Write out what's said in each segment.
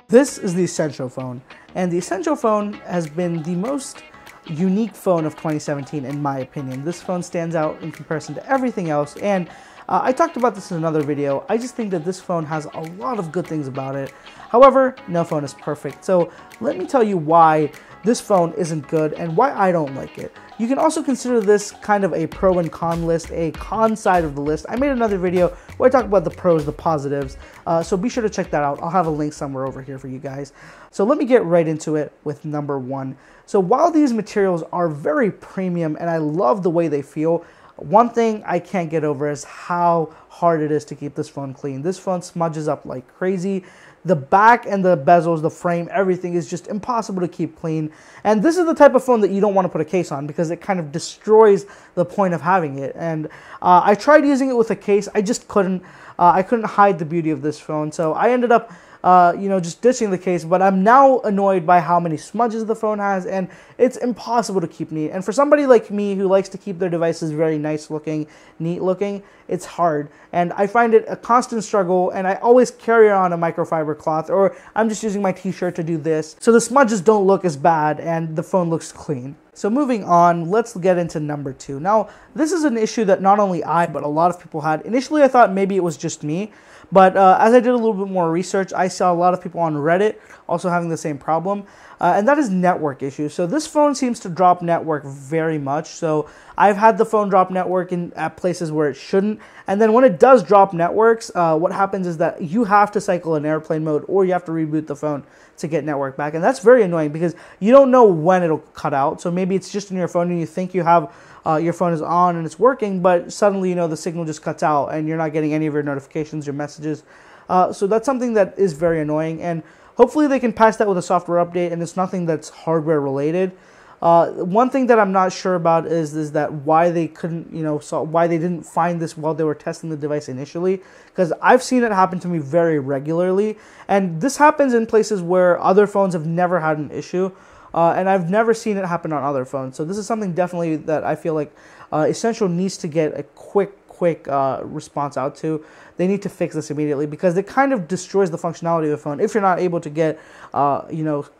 This is the Essential phone, and the Essential phone has been the most unique phone of 2017 in my opinion. This phone stands out in comparison to everything else, and I talked about this in another video. I just think that this phone has a lot of good things about it. However, no phone is perfect, so let me tell you why this phone isn't good and why I don't like it. You can also consider this kind of a pro and con list, a con side of the list. I made another video where I talk about the pros, the positives, so be sure to check that out. I'll have a link somewhere over here for you guys. So let me get right into it with number one. So while these materials are very premium and I love the way they feel, one thing I can't get over is how hard it is to keep this phone clean. This phone smudges up like crazy. The back and the bezels, the frame, everything is just impossible to keep clean. And this is the type of phone that you don't want to put a case on because it kind of destroys the point of having it. And I tried using it with a case. I just couldn't. I couldn't hide the beauty of this phone. So I ended up just ditching the case, but I'm now annoyed by how many smudges the phone has, and it's impossible to keep neat. And for somebody like me who likes to keep their devices very nice looking, neat looking, it's hard. And I find it a constant struggle, and I always carry on a microfiber cloth, or I'm just using my t-shirt to do this. So the smudges don't look as bad, and the phone looks clean. So moving on, let's get into number two. Now, this is an issue that not only I, but a lot of people had. Initially, I thought maybe it was just me, but as I did a little bit more research, I saw a lot of people on Reddit also having the same problem, and that is network issues. So this phone seems to drop network very much. So I've had the phone drop network at places where it shouldn't, and then when it does drop networks, what happens is that you have to cycle in airplane mode or you have to reboot the phone to get network back, and that's very annoying because you don't know when it'll cut out. So maybe it's just in your phone and you think you have your phone is on and it's working, but suddenly the signal just cuts out and you're not getting any of your notifications, your messages. So that's something that is very annoying, and hopefully they can patch that with a software update, and it's nothing that's hardware related. One thing that I'm not sure about is that why they couldn't, why they didn't find this while they were testing the device initially, because I've seen it happen to me very regularly, and this happens in places where other phones have never had an issue, and I've never seen it happen on other phones. So this is something definitely that I feel like Essential needs to get a quick response out to. They need to fix this immediately because it kind of destroys the functionality of the phone if you're not able to get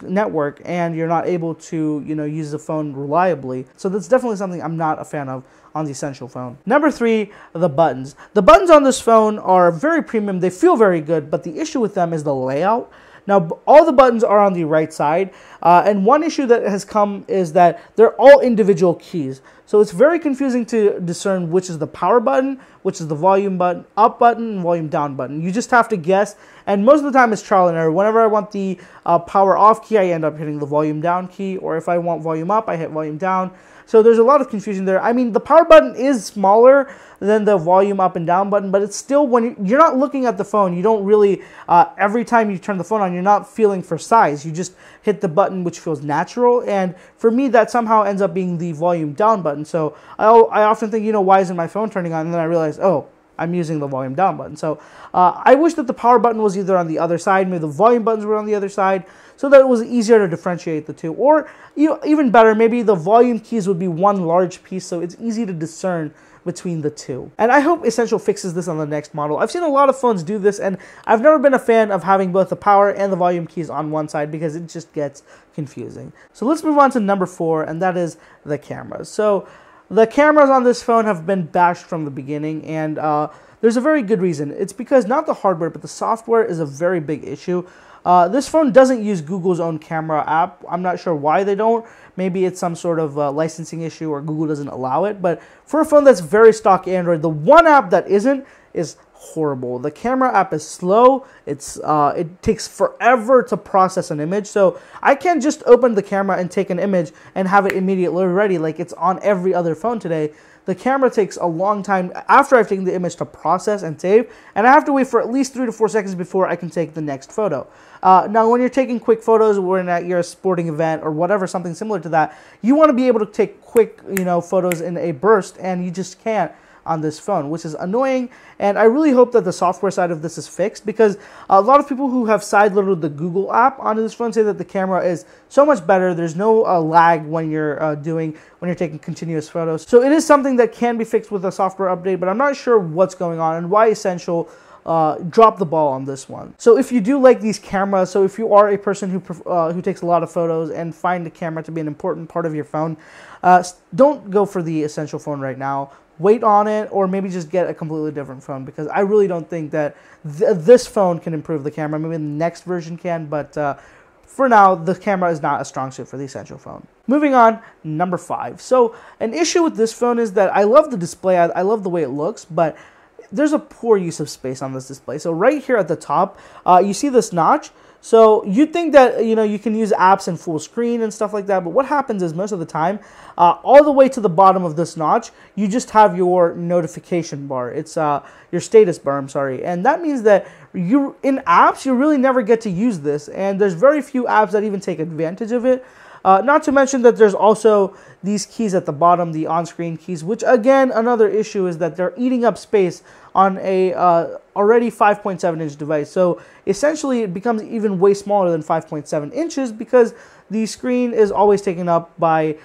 network and you're not able to use the phone reliably. So that's definitely something I'm not a fan of on the Essential phone. Number three, the buttons. The buttons on this phone are very premium. They feel very good, but the issue with them is the layout. Now, all the buttons are on the right side, and one issue that has come is that they're all individual keys. So it's very confusing to discern which is the power button, which is the volume button, up button, and volume down button. You just have to guess, and most of the time it's trial and error. Whenever I want the power off key, I end up hitting the volume down key, or if I want volume up, I hit volume down. So there's a lot of confusion there. I mean, the power button is smaller than the volume up and down button, but it's still, when you're not looking at the phone, you don't really, every time you turn the phone on, you're not feeling for size. You just hit the button, which feels natural. And for me, that somehow ends up being the volume down button. So I often think, why isn't my phone turning on? And then I realize, oh, I'm using the volume down button. So I wish that the power button was either on the other side, maybe the volume buttons were on the other side, so that it was easier to differentiate the two. Or even better, maybe the volume keys would be one large piece, so it's easy to discern between the two. And I hope Essential fixes this on the next model. I've seen a lot of phones do this, and I've never been a fan of having both the power and the volume keys on one side because it just gets confusing. So let's move on to number four, and that is the cameras. So the cameras on this phone have been bashed from the beginning, and there's a very good reason. It's because not the hardware, but the software is a very big issue. This phone doesn't use Google's own camera app. I'm not sure why they don't. Maybe it's some sort of licensing issue or Google doesn't allow it. But for a phone that's very stock Android, the one app that isn't is horrible. The camera app is slow. It takes forever to process an image. So I can't just open the camera and take an image and have it immediately ready like it's on every other phone today. The camera takes a long time after I've taken the image to process and save, and I have to wait for at least 3 to 4 seconds before I can take the next photo. Now, when you're taking quick photos, when you're at a sporting event or whatever, something similar to that, you want to be able to take quick, photos in a burst, and you just can't on this phone, which is annoying. And I really hope that the software side of this is fixed, because a lot of people who have sideloaded the Google app onto this phone say that the camera is so much better. There's no lag when you're taking continuous photos. So it is something that can be fixed with a software update, but I'm not sure what's going on and why Essential drop the ball on this one. So if you do like these cameras, so if you are a person who takes a lot of photos and find the camera to be an important part of your phone, don't go for the Essential phone right now. Wait on it, or maybe just get a completely different phone, because I really don't think that this phone can improve the camera. Maybe the next version can, but for now, the camera is not a strong suit for the Essential phone. Moving on, number 5. So an issue with this phone is that I love the display, I love the way it looks, but there's a poor use of space on this display. So right here at the top, you see this notch. So you'd think that, you can use apps in full screen and stuff like that, but what happens is most of the time, all the way to the bottom of this notch, you just have your notification bar. It's your status bar, I'm sorry. And that means that in apps, you really never get to use this, and there's very few apps that even take advantage of it. Not to mention that there's also these keys at the bottom, the on-screen keys, which again, another issue is that they're eating up space on a already 5.7-inch device. So essentially it becomes even way smaller than 5.7 inches because the screen is always taken up by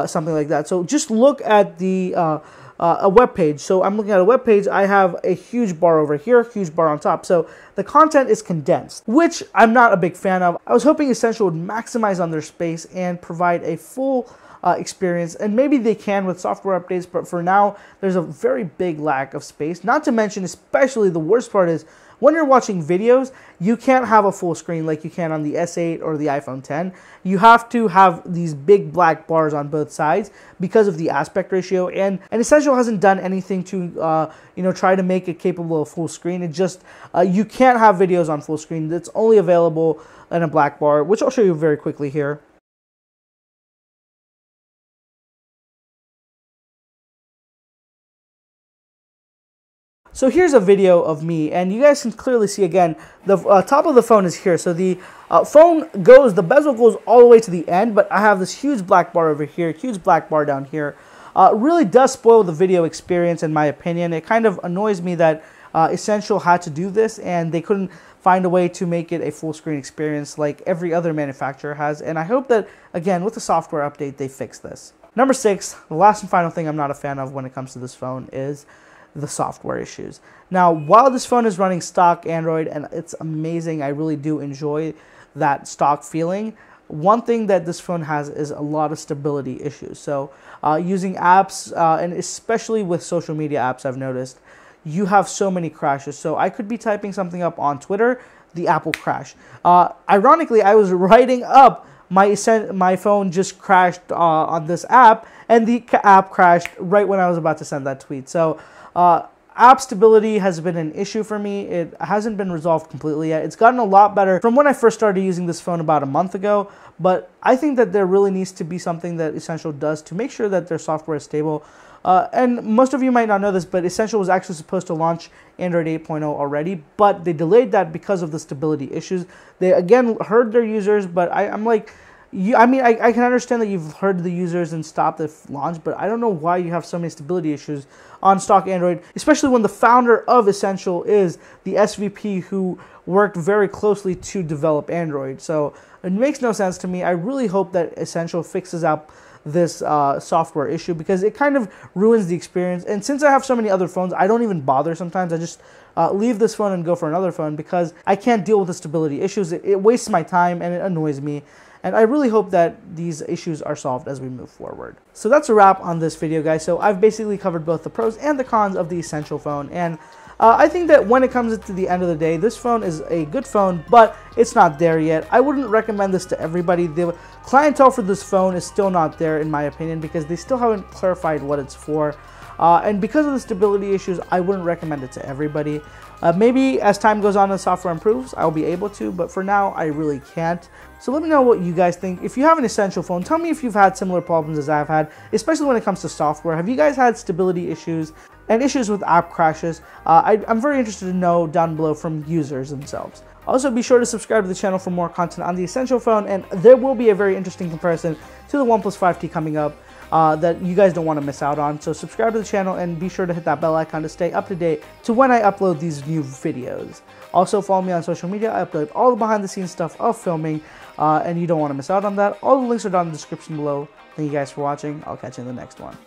something like that. So just look at the a web page. So I'm looking at a web page. I have a huge bar over here, huge bar on top. So the content is condensed, which I'm not a big fan of. I was hoping Essential would maximize on their space and provide a full experience, and maybe they can with software updates, but for now there's a very big lack of space. Not to mention, especially the worst part is when you're watching videos, you can't have a full screen like you can on the S8 or the iPhone 10. You have to have these big black bars on both sides because of the aspect ratio, and Essential hasn't done anything to try to make it capable of full screen. It just you can't have videos on full screen. It's only available in a black bar, which I'll show you very quickly here. So here's a video of me, and you guys can clearly see again, the top of the phone is here. So the the bezel goes all the way to the end, but I have this huge black bar over here, huge black bar down here. It really does spoil the video experience in my opinion. It kind of annoys me that Essential had to do this, and they couldn't find a way to make it a full screen experience like every other manufacturer has. And I hope that, again, with the software update, they fix this. Number 6, the last and final thing I'm not a fan of when it comes to this phone is the software issues. Now, while this phone is running stock Android and it's amazing, I really do enjoy that stock feeling, one thing that this phone has is a lot of stability issues. So using apps, and especially with social media apps, I've noticed you have so many crashes. So I could be typing something up on Twitter, the app will crash. Ironically, I was writing up my phone just crashed on this app, and the app crashed right when I was about to send that tweet. So app stability has been an issue for me. It hasn't been resolved completely yet. It's gotten a lot better from when I first started using this phone about a month ago, but I think that there really needs to be something that Essential does to make sure that their software is stable. And most of you might not know this, but Essential was actually supposed to launch Android 8.0 already, but they delayed that because of the stability issues. They, again, heard their users, but I'm like, I can understand that you've heard the users and stopped the launch, but I don't know why you have so many stability issues on stock Android, especially when the founder of Essential is the SVP who worked very closely to develop Android. So it makes no sense to me. I really hope that Essential fixes up this software issue, because it kind of ruins the experience. And since I have so many other phones, I don't even bother sometimes. I just leave this phone and go for another phone because I can't deal with the stability issues. It wastes my time and it annoys me. And I really hope that these issues are solved as we move forward. So that's a wrap on this video, guys. So I've basically covered both the pros and the cons of the Essential phone. And I think that when it comes to the end of the day, this phone is a good phone, but it's not there yet. I wouldn't recommend this to everybody. The clientele for this phone is still not there, in my opinion, because they still haven't clarified what it's for. And because of the stability issues, I wouldn't recommend it to everybody. Maybe as time goes on and the software improves, I'll be able to, but for now, I really can't. So let me know what you guys think. If you have an Essential phone, tell me if you've had similar problems as I've had, especially when it comes to software. Have you guys had stability issues and issues with app crashes? I'm very interested to know down below from users themselves. Also, be sure to subscribe to the channel for more content on the Essential phone, and there will be a very interesting comparison to the OnePlus 5T coming up that you guys don't want to miss out on. So subscribe to the channel and be sure to hit that bell icon to stay up to date to when I upload these new videos. Also, follow me on social media. I upload all the behind the scenes stuff of filming, and you don't want to miss out on that. All the links are down in the description below. Thank you guys for watching. I'll catch you in the next one.